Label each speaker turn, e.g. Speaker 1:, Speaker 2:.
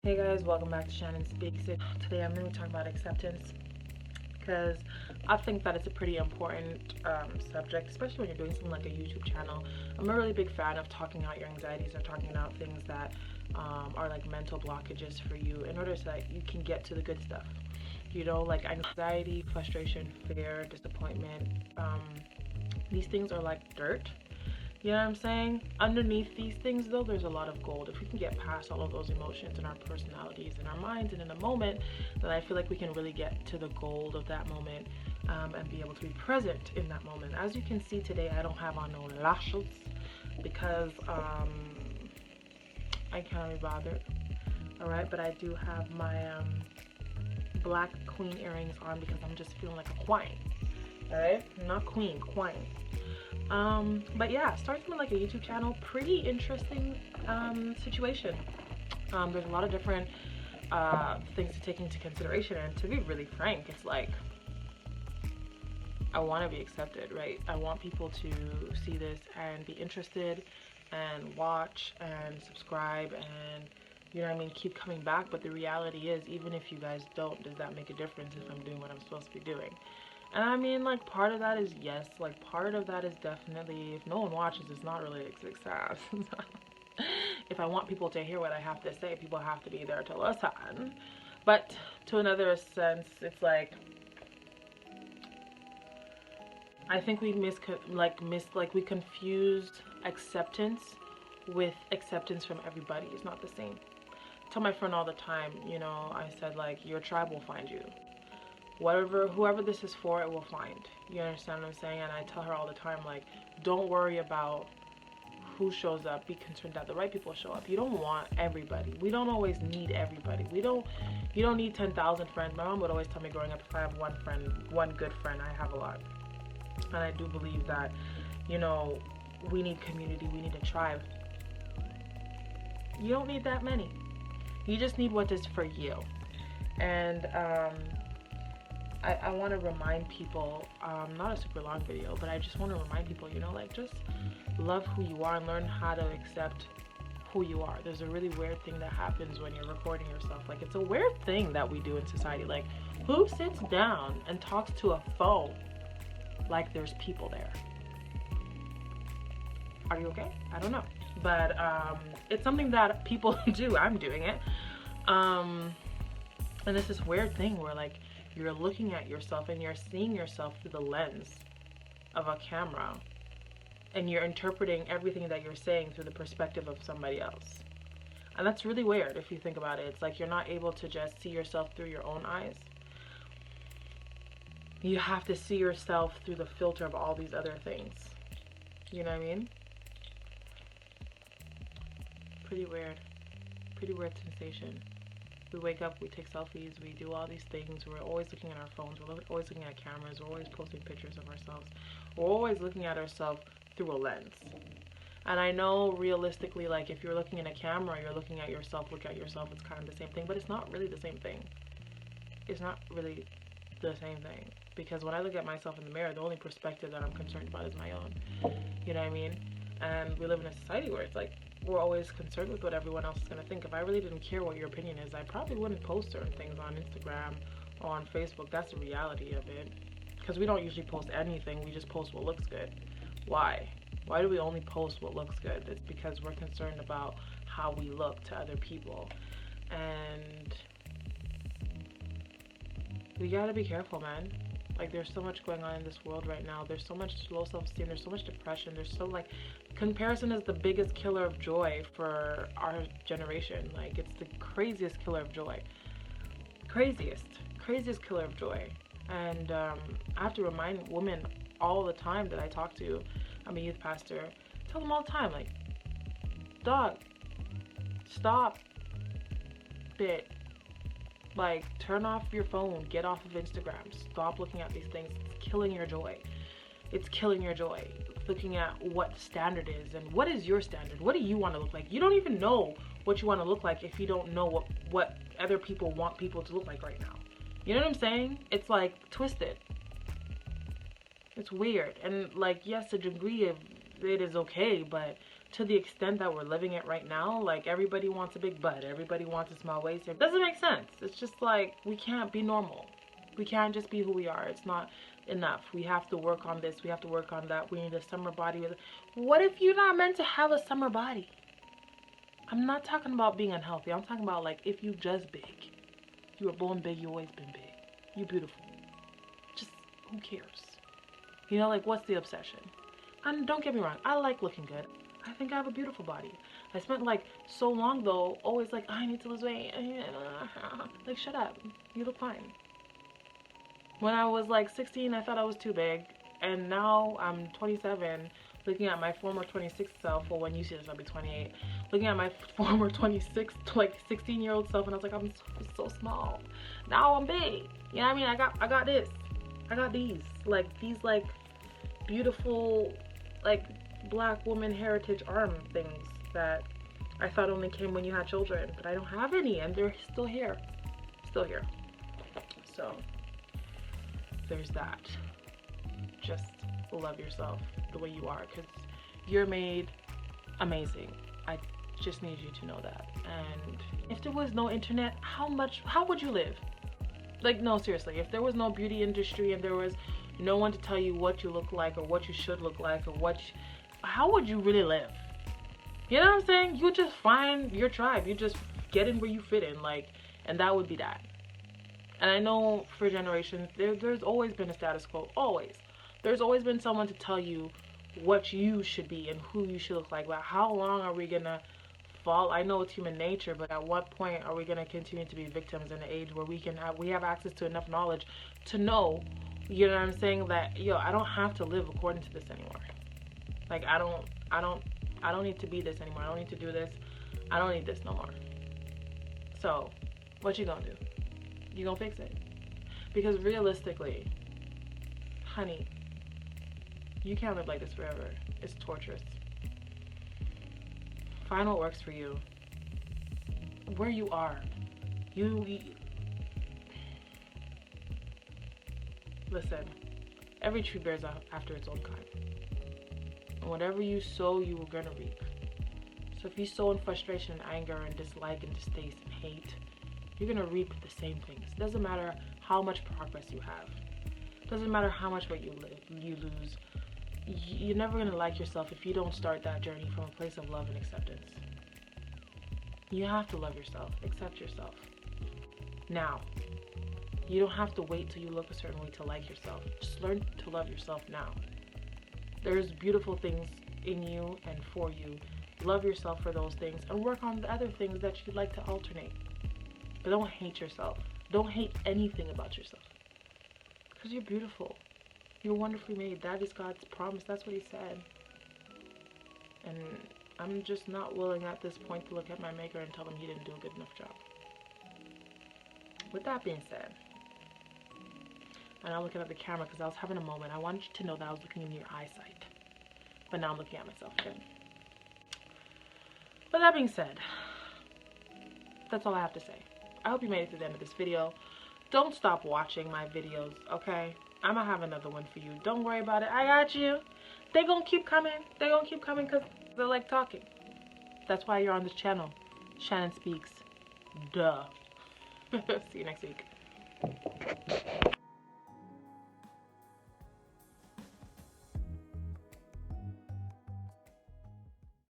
Speaker 1: Hey guys, welcome back to Shannon Speaks. Today I'm going to be talking about acceptance because I think that it's a pretty important subject, especially when you're doing something like a YouTube channel. I'm a really big fan of talking out your anxieties or talking out things that are like mental blockages for you in order so that you can get to the good stuff. You know, like anxiety, frustration, fear, disappointment. These things are like dirt. You know what I'm saying? Underneath these things, though, there's a lot of gold. If we can get past all of those emotions and our personalities and our minds and in a moment, then I feel like we can really get to the gold of that moment and be able to be present in that moment. As you can see today, I don't have on no lashes because I can't be bothered. All right, but I do have my black queen earrings on because I'm just feeling like a queen. All right, not queen, queen. But yeah, starting with like a YouTube channel, pretty interesting situation. There's a lot of different things to take into consideration, and to be really frank, it's like I want to be accepted, right? I want people to see this and be interested and watch and subscribe and, you know what I mean, keep coming back. But the reality is, even if you guys don't, does that make a difference if I'm doing what I'm supposed to be doing? And I mean, like, part of that is yes, like, part of that is definitely, if no one watches, it's not really a success. If I want people to hear what I have to say, people have to be there to listen. But to another sense, it's like, I think we we confused acceptance with acceptance from everybody. It's not the same. I tell my friend all the time, you know, I said, like, your tribe will find you. Whoever this is for, it will find. You understand what I'm saying? And I tell her all the time, like, don't worry about who shows up. Be concerned that the right people show up. You don't want everybody. We don't always need everybody. You don't need 10,000 friends. My mom would always tell me growing up, if I have one friend, one good friend, I have a lot. And I do believe that, you know, we need community. We need a tribe. You don't need that many. You just need what is for you. And I want to remind people, not a super long video, but I just want to remind people, you know, like, just love who you are and learn how to accept who you are. There's a really weird thing that happens when you're recording yourself. Like, it's a weird thing that we do in society. Like, who sits down and talks to a phone like there's people there? Are you okay? I don't know. But it's something that people do. I'm doing it. And it's this weird thing where, like, you're looking at yourself and you're seeing yourself through the lens of a camera, and you're interpreting everything that you're saying through the perspective of somebody else. And that's really weird if you think about it. It's like you're not able to just see yourself through your own eyes. You have to see yourself through the filter of all these other things. You know what I mean? Pretty weird. Pretty weird sensation. We wake up, we take selfies, we do all these things. We're always looking at our phones, we're always looking at cameras, we're always posting pictures of ourselves. We're always looking at ourselves through a lens. And I know realistically, like, if you're looking in a camera, you're looking at yourself, look at yourself, it's kind of the same thing, but it's not really the same thing. It's not really the same thing. Because when I look at myself in the mirror, the only perspective that I'm concerned about is my own. You know what I mean? And we live in a society where it's like, we're always concerned with what everyone else is going to think. If I really didn't care what your opinion is, I probably wouldn't post certain things on Instagram or on Facebook. That's the reality of it. Because we don't usually post anything. We just post what looks good. Why? Why do we only post what looks good? It's because we're concerned about how we look to other people. And we gotta be careful, man. Like, there's so much going on in this world right now. There's so much low self-esteem. There's so much depression. There's so, like, comparison is the biggest killer of joy for our generation. Like, it's the craziest killer of joy. Craziest killer of joy. And I have to remind women all the time that I talk to. I'm a youth pastor. I tell them all the time, like, dog, stop it. Like, turn off your phone, get off of Instagram, stop looking at these things. It's killing your joy. It's killing your joy. Looking at what the standard is, and what is your standard? What do you want to look like? You don't even know what you want to look like if you don't know what other people want people to look like right now. You know what I'm saying? It's like twisted. It's weird. And like, yes, a degree of it is okay, but to the extent that we're living it right now. Like, everybody wants a big butt, everybody wants a small waist. It doesn't make sense. It's just like, we can't be normal. We can't just be who we are. It's not enough. We have to work on this, we have to work on that. We need a summer body. What if you're not meant to have a summer body? I'm not talking about being unhealthy. I'm talking about, like, if you just big. You were born big, you always been big. You beautiful. Just, who cares? You know, like, what's the obsession? And don't get me wrong, I like looking good. I think I have a beautiful body. I spent, like, so long, though, always like, I need to lose weight. Like, shut up. You look fine. When I was, like, 16, I thought I was too big. And now I'm 27, looking at my former 26 self. Well, when you see this, I'll be 28. Looking at my former 26, like, 16-year-old self, and I was like, I'm so small. Now I'm big. You know what I mean? I got this. I got these. Like, beautiful, like, black woman heritage arm things that I thought only came when you had children, but I don't have any, and they're still here. So there's that. Just love yourself the way you are, because you're made amazing. I just need you to know that. And if there was no internet, how would you live? Like, no, seriously, if there was no beauty industry and there was no one to tell you what you look like or what you should look like or how would you really live? You know what I'm saying? You just find your tribe. You just get in where you fit in, like, and that would be that. And I know for generations, there's always been a status quo, always. There's always been someone to tell you what you should be and who you should look like. But how long are we gonna fall? I know it's human nature, but at what point are we gonna continue to be victims in an age where we have access to enough knowledge to know, you know what I'm saying, that, yo, I don't have to live according to this anymore. Like, I don't need to be this anymore. I don't need to do this. I don't need this no more. So, what you gonna do? You gonna fix it? Because realistically, honey, you can't live like this forever. It's torturous. Find what works for you. Where you are. Listen, every tree bears after its own kind. And whatever you sow, you are gonna reap. So if you sow in frustration and anger and dislike and distaste and hate, you're gonna reap the same things. It doesn't matter how much progress you have. It doesn't matter how much weight you lose. You're never gonna like yourself if you don't start that journey from a place of love and acceptance. You have to love yourself, accept yourself. Now, you don't have to wait till you look a certain way to like yourself. Just learn to love yourself now. There's beautiful things in you and for you. Love yourself for those things and work on the other things that you'd like to alternate. But don't hate yourself. Don't hate anything about yourself. Because you're beautiful. You're wonderfully made. That is God's promise. That's what he said. And I'm just not willing at this point to look at my maker and tell him he didn't do a good enough job. With that being said, and I'm looking at the camera because I was having a moment. I wanted you to know that I was looking in your eyesight. But now I'm looking at myself again. With that being said, that's all I have to say. I hope you made it to the end of this video. Don't stop watching my videos, okay? I'm gonna have another one for you. Don't worry about it. I got you. They gonna keep coming. They gonna keep coming because they like talking. That's why you're on this channel. Shannon Speaks. Duh. See you next week.